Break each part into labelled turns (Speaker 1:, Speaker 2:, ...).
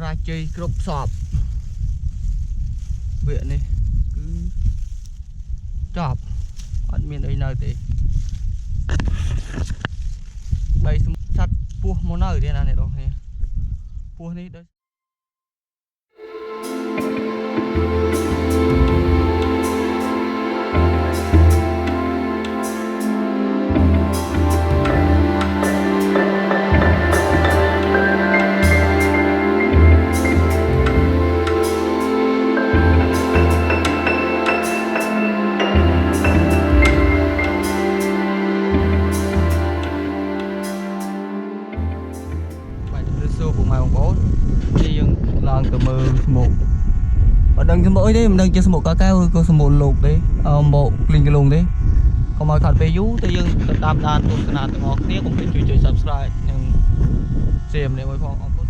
Speaker 1: ra chơi group sọp viện này cứ chọp ăn miền ấy nơi thì bây sắt pua món nơi đây là này đâu này pua này đấy từ mưa một ở đằng cái mỗi đấy mình đang chơi một cá cao có một lục đấy một linh cái lùng đấy không ai khát về vú tự dưng tự tam đàn tụt cái nào tự ngọt tiếc cũng phảiជួយ subscribe និង share នេះមួយផងអរគុណ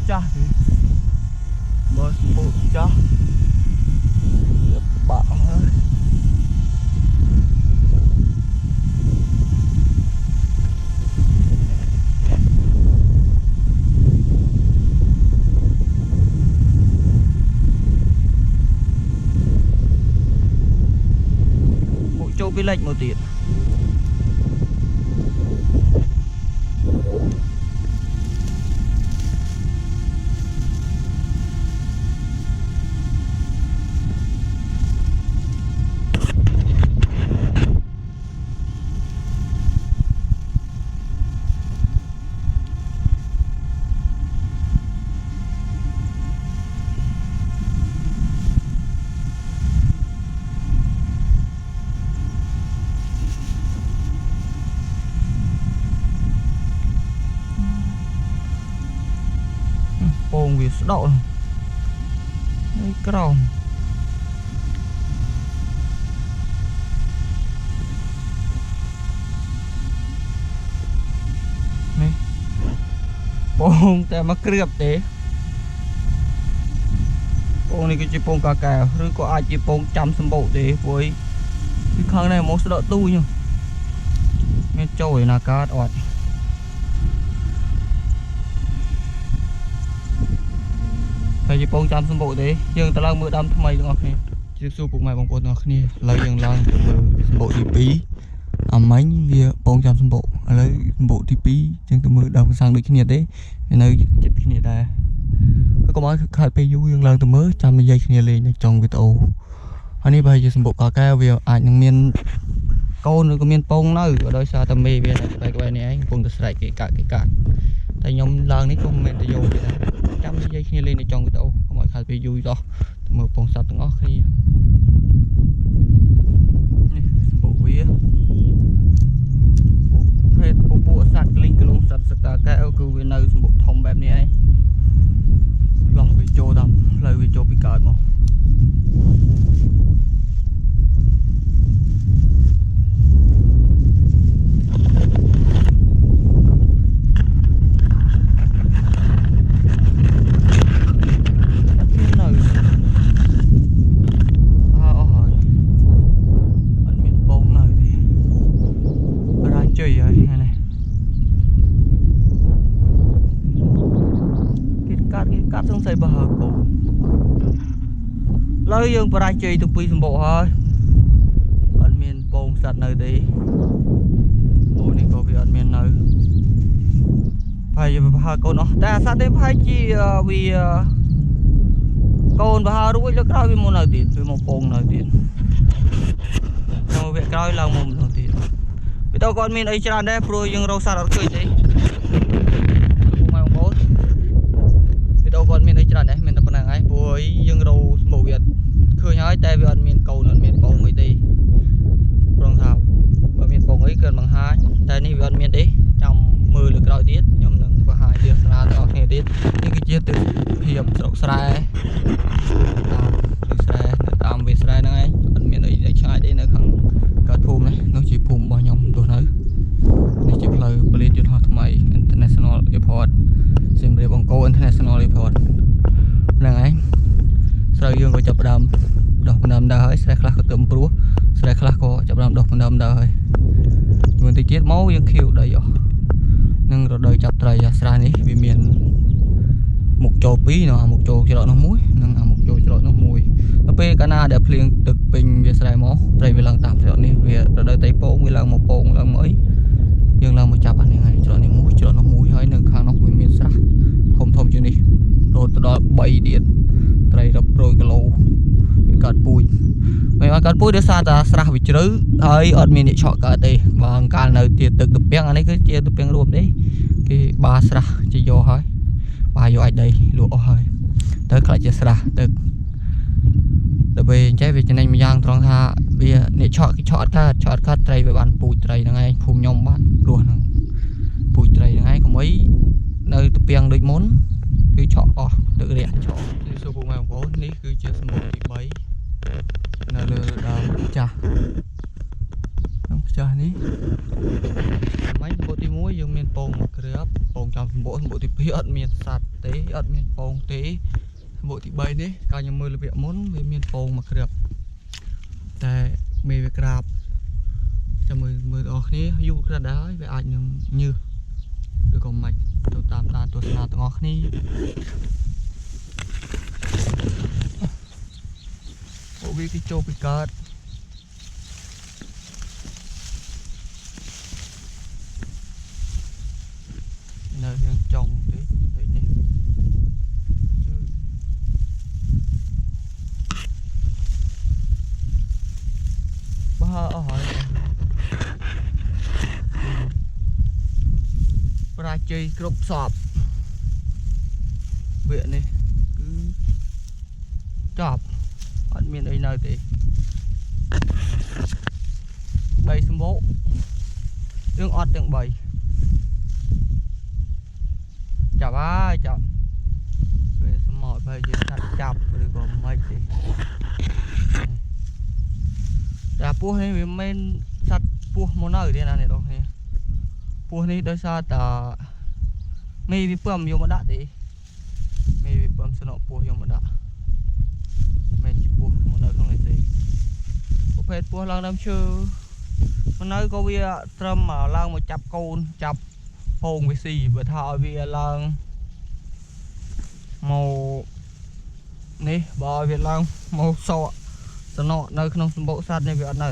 Speaker 1: ចាស់ទេមើលសម្ពុចាស់បាក់ហើយមកចូលពីលិចមកទៀតpônវាស្ដកនេះក្រោមនេះពងតែមកគ្រឿបទេពងនេះគឺជាពងកាកែវឬក៏អាចជាពងចាំសម្បូរទេព្រោះពីខាងនេះមកស្ដកទូញមានចូលឯណាកើតអត់ហើយជាពងចាំសម្បូរទេយើងទៅឡើងមើលដើមថ្មីទាំងអស់គ្នាជម្រាបសួរពុកម៉ែបងប្អូនទាំងអស់គ្នាឥឡូវយើងឡើងទៅមើលសម្បូរទី2អាមិញវាពងចាំសម្បូរឥឡូវសម្បូរទី2យើងទៅមើលដើមសាំងដូចគ្នាទេនៅចិត្តគ្នាដែរហើយកុំឲ្យខាតពេលយូរយើងឡើងទៅមើលចាំនិយាយគ្នាលេងនៅចុងវីដេអូហើយនេះបើជាសម្បូរកាកែវវាអាចនឹងមានកូនឬក៏មានពងនៅក៏ដោយសារតែមេវានៅក្បែរនេះឯងកំពុងតែស្រែកគេកាក់តែខ្ញុំឡើងនេះក៏មិនមែនទៅយកទេដែរចាំនិយាយគ្នាលេងនៅចុងវីដេអូកុំឲ្យខាតពេលយូរទៅមើលពងសត្វទាំងអស់គ្នានេះសម្បូរវាភេទពពួកសត្វក្លីងក្លងសត្វសកាកែវគឺវានៅសម្បូរធំបែបនេះឯងឡោះវាចូលតាមផ្លូវវាចូលពីកើតមកកាត់សង្ស័យបើហើកូនឡើយយើងបរាជ័យទៅពីសម្បូរហើយអត់មានពងសត្វនៅទេអូនេះក៏វាអត់មាននៅហើយបើហើកូនអស់តែអាសត្វនេះប្រហែលជាវាកូនបើហើរួចលើក្រោយវាមកនៅទៀតវាមកពងនៅទៀតក្នុងវគ្គក្រោយឡើងមកម្ដងទៀតវីដេអូគាត់មានអីច្រើនដែរព្រោះយើងរកសត្វអត់ឃើញទេវីដេអូគាត់មានអីច្រើនដែរមានតែប៉ុណ្្នឹងហើយព្រោះយើងរកសម្បូរវាឃើញហើយតែវាអត់មានកូនអត់មានពងអីទេព្រោះថាបើមានពងអីគឺបង្ហាញតែនេះវាអត់មានទេចាំមើលលើក្រោយទៀតខ្ញុំនឹងបង្ហាញវាស្រាដល់គ្នាទៀតនេះគឺជាទិដ្ឋភាពស្រុកស្រែតាមវាស្រែហ្នឹងឯងអត់មានអីឆ្ងាយទេនៅខាងកើតភូមិនេះនោះជាភូមិរបស់ខ្ញុំទោះនៅ បណ្ដើមដើរហើយស្រែខ្លះក៏ទៅព្រោះស្រែខ្លះក៏ចាប់បានដោះបណ្ដើមដើរហើយមួយតិចទៀតមកយើងខៀវដីអស់នឹងរដូវចាប់ត្រីស្រះនេះវាមានមុខចូល2នោះអាមុខចូលច្រកនោះមួយនិងអាមុខចូលច្រកនោះមួយដល់ពេលកាលណាដែលភ្លៀងទឹកពេញវាស្រែមកត្រីវាឡើងតាមច្រកនេះវារដូវត្រីពងវាឡើងមកពងឡើងមកអីយើងឡើងមកចាប់អានេះហើយច្រកនេះមួយច្រកនោះមួយហើយនៅខាងនោះវាមានស្រះធំជាងនេះរហូតដល់3ទៀតត្រីរាប់រយគីឡូវាកាត់ពូជមិនឲ្យកាត់ពូជដោយសារតែស្រះវាជ្រៅហើយអត់មានអ្នកឆក់កើតទេបើកាលនៅទៀតទឹកទំពាំងអានេះគឺជាទំពាំងរួមទេគេបាស្រះជាយកហើយបាយកអាចដីលក់អស់ហើយទៅខ្លាចជាស្រះទឹកដល់ពេលអញ្ចឹងវាចំណេញមួយយ៉ាងត្រង់ថាវាអ្នកឆក់គេឆក់អត់កើតត្រីវាបានពូជត្រីហ្នឹងឯងភូមិខ្ញុំបានរស់ហ្នឹងពូជត្រីហ្នឹងឯងកុំអីនៅទំពាំងដូចមុនគឺឆក់អស់ទឹករាក់ឆក់នេះសួរពុកម៉ែបងប្អូននេះគឺជាសម្បូរទី3នៅលើដើមចាស់ដើមចាស់នេះសម្បូរទី1យើងមានពងមកគ្រឿបពងចំសម្បូរទី2អត់មានសត្វទេអត់មានពងទេសម្បូរទី3នេះកាលខ្ញុំមើលរបៀបមុនវាមានពងមកគ្រឿបតែមេវាក្រាបចាំមើលបងប្អូនគ្នាយូរក្រាស់ដែរហើយវាអាចនឹងញើសឬក៏មិនទៅតាមដានទស្សនាទាំងអស់គ្នាពួកវាគេចូលពីកើតនៅយើងចង់ទេដូចនេះបើអស់ហើយប្រាជ័យគ្រប់សពវានេះគឺចប់អត់មានអីនៅទេ3សម្បូរយើងអត់ទាំង3ចាប់ហើយចាប់ពេលសមោតបើយើងថាត់ចាប់ឬក៏មិនទេតែពស់នេះវាមិនសត្វពស់មកនៅទេណាអ្នកនរគ្នាពស់នេះដោយសារតែមេវាពឹមយកមកដាក់ទេមេវាពឹមស្នក់ពស់យកមកដាក់មិនជាពស់មកនៅក្នុងនេះទេប្រភេទពស់ឡើងដើមឈើមកនៅក៏វាត្រឹមឡើងមកចាប់កូនចាប់ពងវាស៊ីបើថាឲ្យវាឡើងមកនេះបើឲ្យវាឡើងមកសក់ស្នក់នៅក្នុងសម្បកសត្វនេះវាអត់នៅ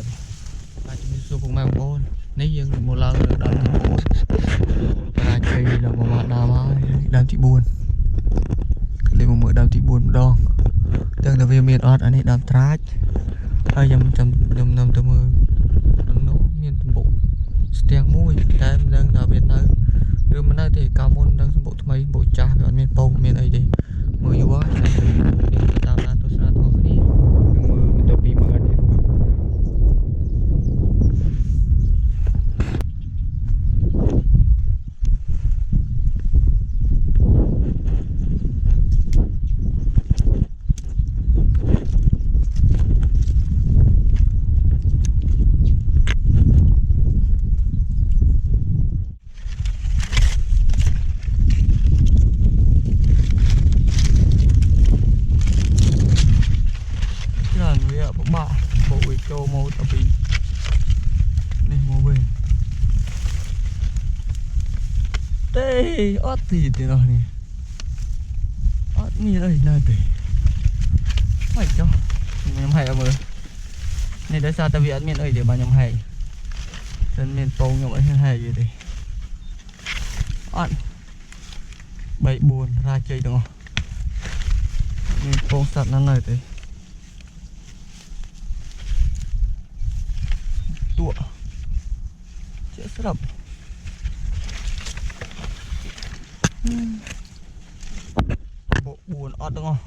Speaker 1: អាចមានសួរពុកម៉ែបងប្អូននេះយើងមកឡើងលើដើមទី4អាចជ័យឡើងមកដើមហើយដើមទី4លេងមកមើលដើមទី4ម្ដងទាំងតែវាមានអត់អានេះដើមត្រាចហើយខ្ញុំនាំទៅមើលក្នុងនោះមានសម្បកស្ទាំងមួយតែមិនដឹងថាវានៅឬមិននៅទេកាលមុនដឹងសម្បកថ្មីសម្បកចាស់វាអត់មានពងមានអីទេមើលយូរហើយយើងតាមដានទស្សនាទាំងអស់គ្នាយើងមើលទៅពីមើលអត់ទេbộ về cho mô tập bị này mô về tê ót thì rồi nè ót như đây nơi để mày cho nhầm hay ông ơi này để sao ta bị miền ơi để bà nhầm hay dân miền tông nhầm ấy hay gì đây ót bậy buồn ra chơi đúng không miền tông sạt nó nơi đấy tua chết sập bộ buồn ọt đúng không